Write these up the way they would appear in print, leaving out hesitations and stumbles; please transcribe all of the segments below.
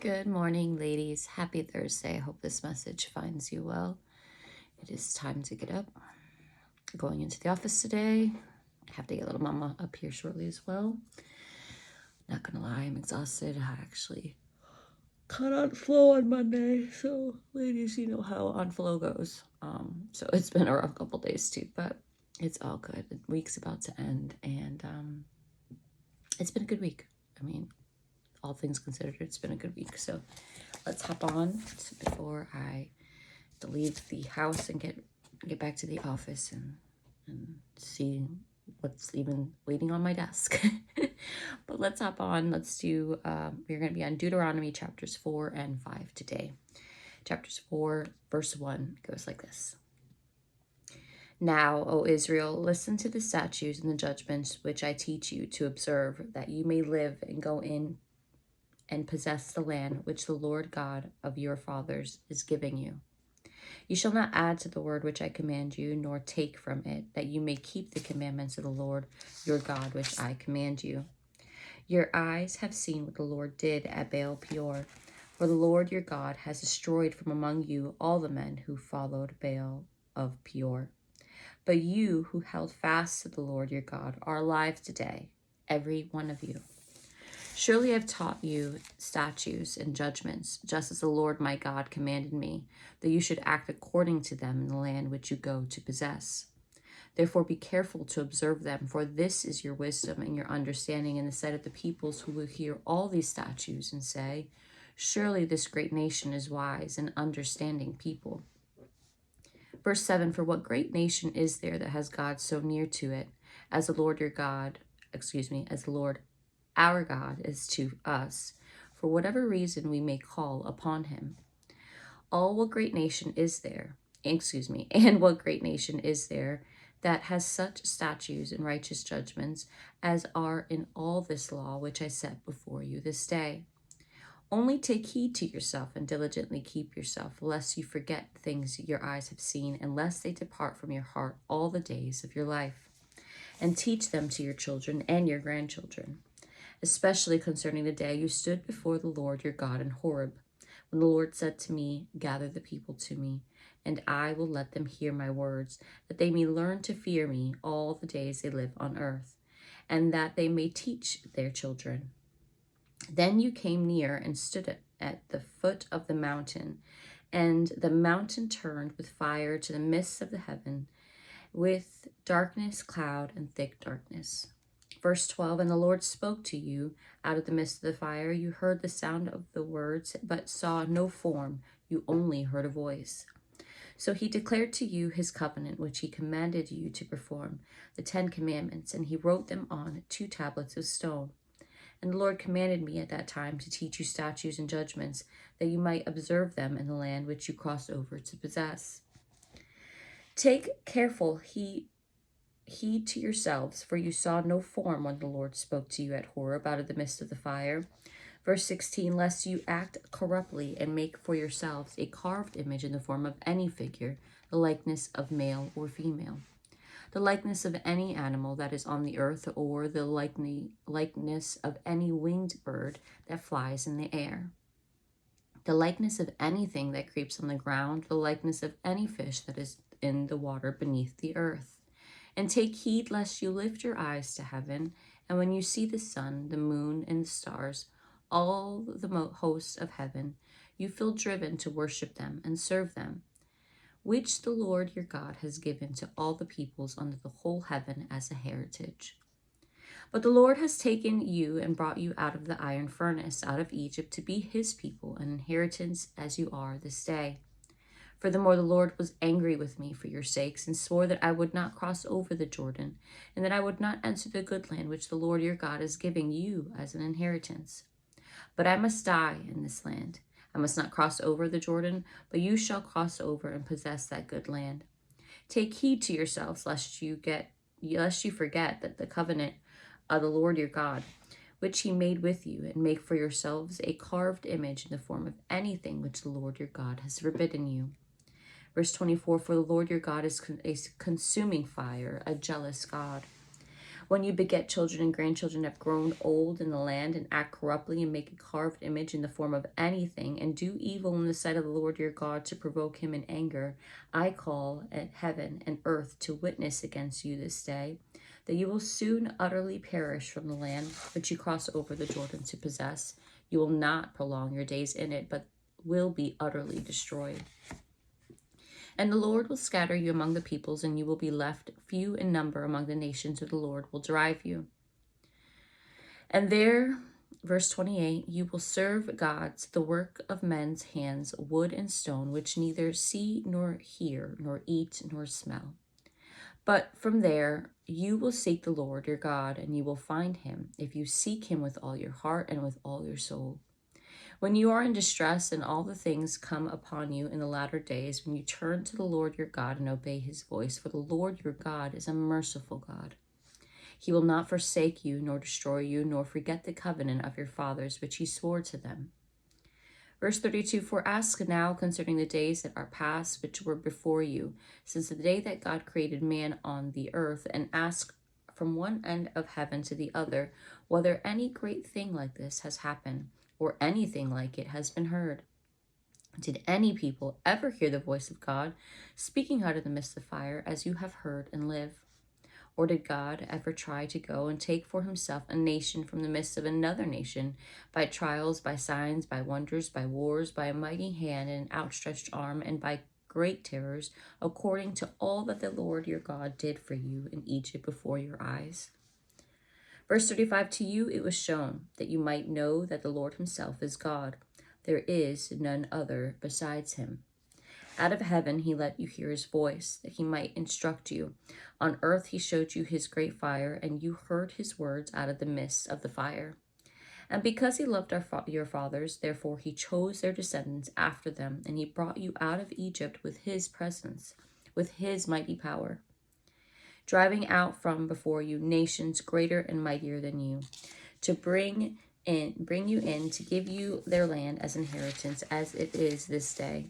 Good morning, ladies. Happy Thursday. I hope this message finds you well. It is time to get up. Going into the office today. I have to get little mama up here shortly as well. Not gonna lie, I'm exhausted. I actually cut on flow on Monday. So, ladies, you know how on flow goes. So it's been a rough couple days too, but it's all good. The week's about to end, and it's been a good week. I mean, all things considered, it's been a good week. So let's hop on before I to leave the house and get back to the office and see what's even waiting on my desk. But let's hop on. Let's do, we're going to be on Deuteronomy chapters 4 and 5 today. Chapters 4, verse 1 goes like this. Now, O Israel, listen to the statutes and the judgments which I teach you to observe, that you may live and go in and possess the land which the Lord God of your fathers is giving you. You shall not add to the word which I command you, nor take from it, that you may keep the commandments of the Lord your God which I command you. Your eyes have seen what the Lord did at Baal Peor, for the Lord your God has destroyed from among you all the men who followed Baal of Peor. But you who held fast to the Lord your God are alive today, every one of you. Surely I have taught you statutes and judgments, just as the Lord my God commanded me, that you should act according to them in the land which you go to possess. Therefore be careful to observe them, for this is your wisdom and your understanding in the sight of the peoples who will hear all these statutes and say, surely this great nation is wise and understanding people. Verse 7, for what great nation is there that has God so near to it, as the Lord as the Lord our God is to us, for whatever reason we may call upon him. What great nation is there, and what great nation is there that has such statutes and righteous judgments as are in all this law which I set before you this day? Only take heed to yourself and diligently keep yourself, lest you forget things your eyes have seen, and lest they depart from your heart all the days of your life. And teach them to your children and your grandchildren, especially concerning the day you stood before the Lord your God in Horeb, when the Lord said to me, gather the people to me, and I will let them hear my words, that they may learn to fear me all the days they live on earth, and that they may teach their children. Then you came near and stood at the foot of the mountain, and the mountain turned with fire to the midst of the heaven, with darkness, cloud, and thick darkness. Verse 12, and the Lord spoke to you out of the midst of the fire. You heard the sound of the words, but saw no form. You only heard a voice. So he declared to you his covenant, which he commanded you to perform, the 10 commandments, and he wrote them on 2 tablets of stone. And the Lord commanded me at that time to teach you statutes and judgments, that you might observe them in the land which you crossed over to possess. Take careful heed to yourselves, for you saw no form when the Lord spoke to you at Horeb out of the midst of the fire. Verse 16, lest you act corruptly and make for yourselves a carved image in the form of any figure, the likeness of male or female, the likeness of any animal that is on the earth, or the likeness of any winged bird that flies in the air, the likeness of anything that creeps on the ground, the likeness of any fish that is in the water beneath the earth. And take heed lest you lift your eyes to heaven, and when you see the sun, the moon, and the stars, all the hosts of heaven, you feel driven to worship them and serve them, which the Lord your God has given to all the peoples under the whole heaven as a heritage. But the Lord has taken you and brought you out of the iron furnace, out of Egypt, to be his people, an inheritance as you are this day. Furthermore, the Lord was angry with me for your sakes, and swore that I would not cross over the Jordan, and that I would not enter the good land which the Lord your God is giving you as an inheritance. But I must die in this land. I must not cross over the Jordan, but you shall cross over and possess that good land. Take heed to yourselves, lest you forget that the covenant of the Lord your God, which he made with you, and make for yourselves a carved image in the form of anything which the Lord your God has forbidden you. Verse 24, for the Lord your God is a consuming fire, a jealous God. When you beget children and grandchildren have grown old in the land and act corruptly and make a carved image in the form of anything and do evil in the sight of the Lord your God to provoke him in anger, I call at heaven and earth to witness against you this day that you will soon utterly perish from the land which you cross over the Jordan to possess. You will not prolong your days in it, but will be utterly destroyed. And the Lord will scatter you among the peoples, and you will be left few in number among the nations where the Lord will drive you. And there, verse 28, you will serve gods, the work of men's hands, wood and stone, which neither see nor hear, nor eat nor smell. But from there you will seek the Lord your God, and you will find him, if you seek him with all your heart and with all your soul. When you are in distress and all the things come upon you in the latter days, when you turn to the Lord your God and obey his voice, for the Lord your God is a merciful God. He will not forsake you, nor destroy you, nor forget the covenant of your fathers, which he swore to them. Verse 32, for ask now concerning the days that are past, which were before you, since the day that God created man on the earth, and ask from one end of heaven to the other, whether any great thing like this has happened, or anything like it has been heard. Did any people ever hear the voice of God speaking out of the midst of fire, as you have heard and live? Or did God ever try to go and take for himself a nation from the midst of another nation, by trials, by signs, by wonders, by wars, by a mighty hand and an outstretched arm, and by great terrors, according to all that the Lord your God did for you in Egypt before your eyes? Verse 35, to you it was shown that you might know that the Lord himself is God. There is none other besides him. Out of heaven he let you hear his voice, that he might instruct you. On earth he showed you his great fire, and you heard his words out of the midst of the fire. And because he loved your fathers, therefore he chose their descendants after them, and he brought you out of Egypt with his presence, with his mighty power, driving out from before you nations greater and mightier than you, to bring you in to give you their land as inheritance, as it is this day.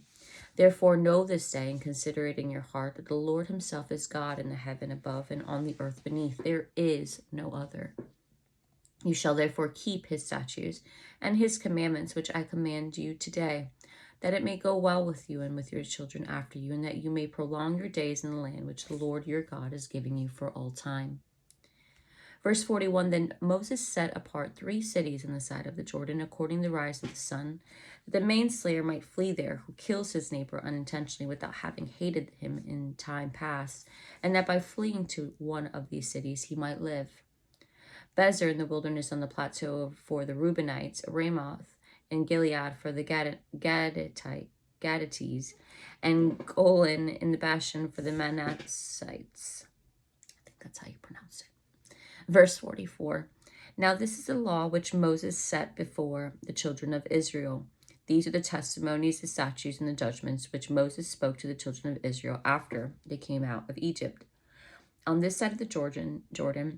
Therefore know this day and consider it in your heart that the Lord himself is God in the heaven above and on the earth beneath. There is no other. You shall therefore keep his statutes and his commandments, which I command you today, that it may go well with you and with your children after you, and that you may prolong your days in the land which the Lord your God is giving you for all time. Verse 41, then Moses set apart 3 cities on the side of the Jordan, according to the rise of the sun, that the manslayer might flee there, who kills his neighbor unintentionally without having hated him in time past, and that by fleeing to one of these cities he might live. Bezer in the wilderness on the plateau for the Reubenites, Ramoth and Gilead for the Gadites, and Golan in the Bashan for the Manassites. I think that's how you pronounce it. Verse 44, now this is the law which Moses set before the children of Israel. These are the testimonies, the statutes, and the judgments which Moses spoke to the children of Israel after they came out of Egypt. On this side of the Jordan,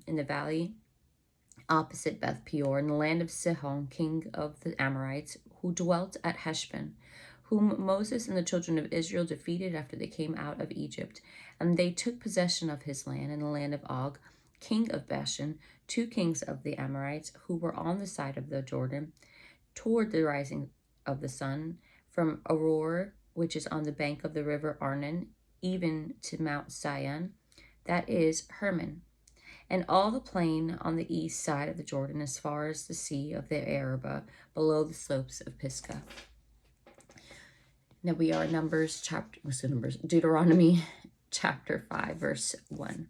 in the valley opposite Beth Peor, in the land of Sihon, king of the Amorites, who dwelt at Heshbon, whom Moses and the children of Israel defeated after they came out of Egypt. And they took possession of his land, in the land of Og, king of Bashan, 2 kings of the Amorites, who were on the side of the Jordan, toward the rising of the sun, from Aroer, which is on the bank of the river Arnon, even to Mount Sinai, that is Hermon, and all the plain on the east side of the Jordan, as far as the sea of the Arabah, below the slopes of Pisgah. Now we are Deuteronomy chapter 5, verse 1.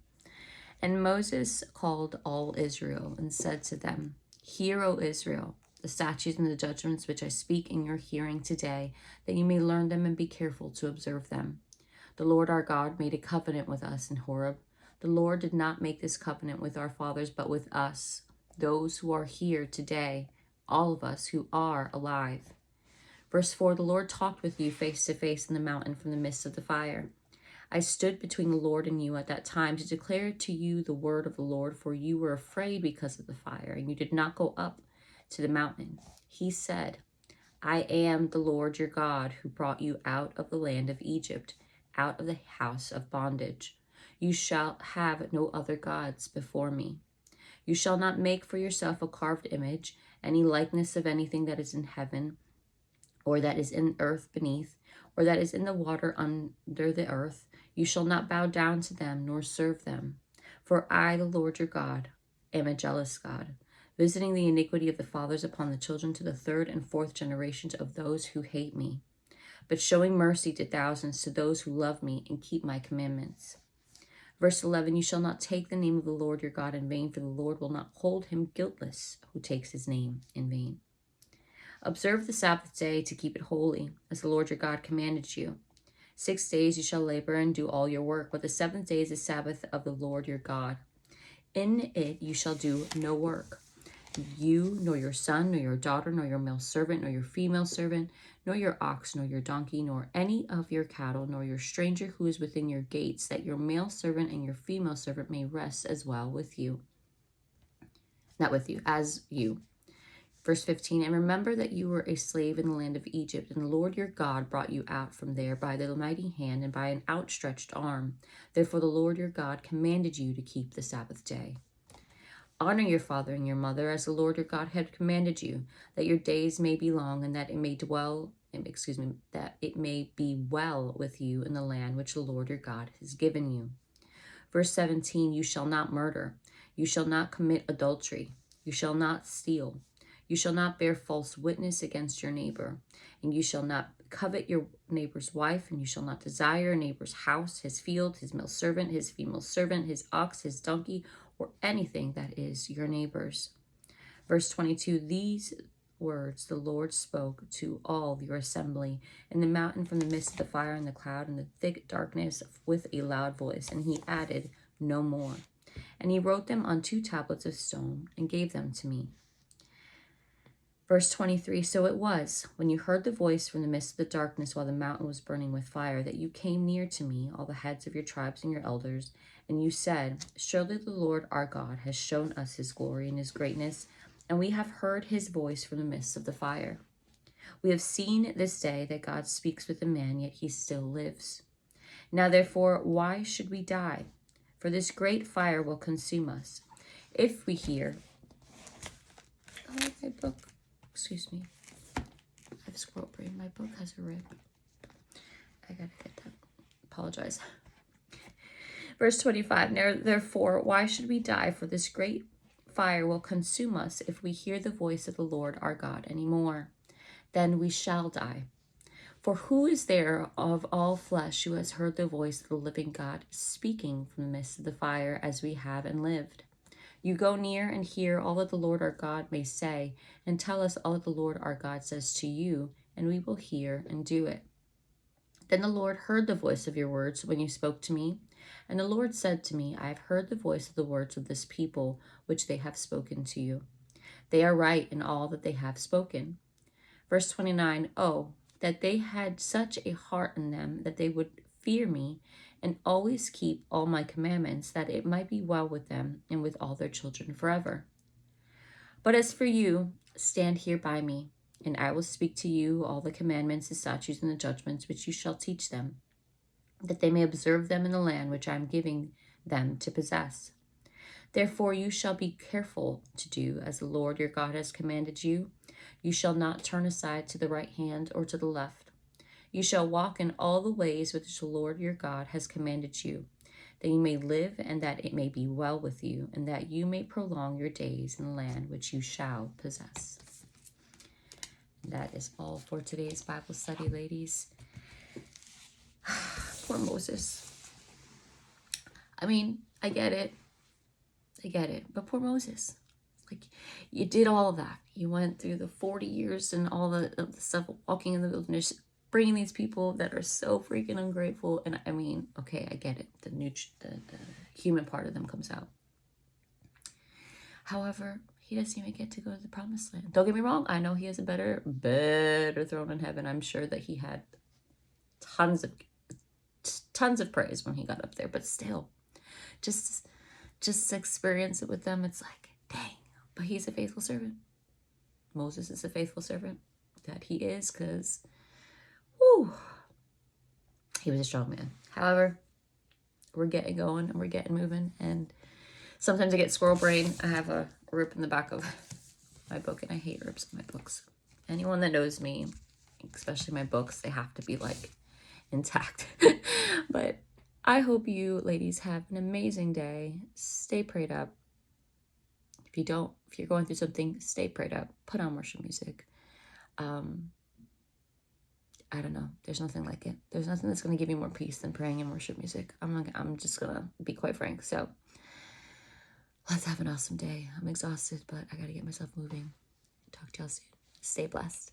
And Moses called all Israel and said to them, hear, O Israel, the statutes and the judgments which I speak in your hearing today, that you may learn them and be careful to observe them. The Lord our God made a covenant with us in Horeb. The Lord did not make this covenant with our fathers, but with us, those who are here today, all of us who are alive. Verse 4, the Lord talked with you face to face in the mountain from the midst of the fire. I stood between the Lord and you at that time to declare to you the word of the Lord, for you were afraid because of the fire, and you did not go up to the mountain. He said, I am the Lord your God, who brought you out of the land of Egypt, out of the house of bondage. You shall have no other gods before me. You shall not make for yourself a carved image, any likeness of anything that is in heaven, or that is in earth beneath, or that is in the water under the earth. You shall not bow down to them, nor serve them. For I, the Lord your God, am a jealous God, visiting the iniquity of the fathers upon the children to the third and fourth generations of those who hate me, but showing mercy to thousands to those who love me and keep my commandments. Verse 11, you shall not take the name of the Lord your God in vain, for the Lord will not hold him guiltless who takes his name in vain. Observe the Sabbath day to keep it holy, as the Lord your God commanded you. 6 days you shall labor and do all your work, but the seventh day is the Sabbath of the Lord your God. In it you shall do no work, you, nor your son, nor your daughter, nor your male servant, nor your female servant, nor your ox, nor your donkey, nor any of your cattle, nor your stranger who is within your gates, that your male servant and your female servant may rest as well with you. Not with you, as you. Verse 15, and remember that you were a slave in the land of Egypt, and the Lord your God brought you out from there by the mighty hand and by an outstretched arm. Therefore the Lord your God commanded you to keep the Sabbath day. Honor your father and your mother as the Lord your God had commanded you, that your days may be long and that it may be well with you in the land which the Lord your God has given you. Verse 17, you shall not murder, you shall not commit adultery, you shall not steal, you shall not bear false witness against your neighbor, and you shall not covet your neighbor's wife, and you shall not desire your neighbor's house, his field, his male servant, his female servant, his ox, his donkey, or anything that is your neighbor's. Verse 22, these words the Lord spoke to all your assembly in the mountain from the midst of the fire and the cloud and the thick darkness with a loud voice, and he added no more. And he wrote them on 2 tablets of stone and gave them to me. Verse 23, so it was, when you heard the voice from the midst of the darkness while the mountain was burning with fire, that you came near to me, all the heads of your tribes and your elders, and you said, surely the Lord our God has shown us his glory and his greatness, and we have heard his voice from the midst of the fire. We have seen this day that God speaks with a man, yet he still lives. Now therefore, why should we die? For this great fire will consume us. If we hear... Oh, my book. Excuse me. I have scroll brain. My book has a rip. I gotta get that. Apologize. Verse 25. Therefore, why should we die? For this great fire will consume us if we hear the voice of the Lord our God anymore. Then we shall die. For who is there of all flesh who has heard the voice of the living God speaking from the midst of the fire as we have and lived? You go near and hear all that the Lord our God may say, and tell us all that the Lord our God says to you, and we will hear and do it. Then the Lord heard the voice of your words when you spoke to me, and the Lord said to me, I have heard the voice of the words of this people, which they have spoken to you. They are right in all that they have spoken. Verse 29, oh, that they had such a heart in them that they would fear me and always keep all my commandments, that it might be well with them and with all their children forever. But as for you, stand here by me, and I will speak to you all the commandments, the statutes, and the judgments which you shall teach them, that they may observe them in the land which I am giving them to possess. Therefore you shall be careful to do as the Lord your God has commanded you. You shall not turn aside to the right hand or to the left. You shall walk in all the ways which the Lord your God has commanded you, that you may live and that it may be well with you, and that you may prolong your days in the land which you shall possess. And that is all for today's Bible study, ladies. Poor Moses. I mean, I get it, but poor Moses. Like, you did all of that. You went through the 40 years and all the stuff, walking in the wilderness, bringing these people that are so freaking ungrateful. And I mean, okay, I get it. The human part of them comes out. However, he doesn't even get to go to the promised land. Don't get me wrong. I know he has a better throne in heaven. I'm sure that he had tons of praise when he got up there. But still, just experience it with them. It's like, dang. But he's a faithful servant. Moses is a faithful servant. That he is, because he was a strong man. However, we're getting going and we're getting moving. And Sometimes I get squirrel brain. I have a rip in the back of my book, and I hate rips in my books. Anyone that knows me, especially my books, they have to be like intact. But I hope you ladies have an amazing day. Stay prayed up. If you're going through something, stay prayed up. Put on worship music. I don't know. There's nothing like it. There's nothing that's going to give you more peace than praying and worship music. I'm just going to be quite frank. So let's have an awesome day. I'm exhausted, but I got to get myself moving. Talk to y'all soon. Stay blessed.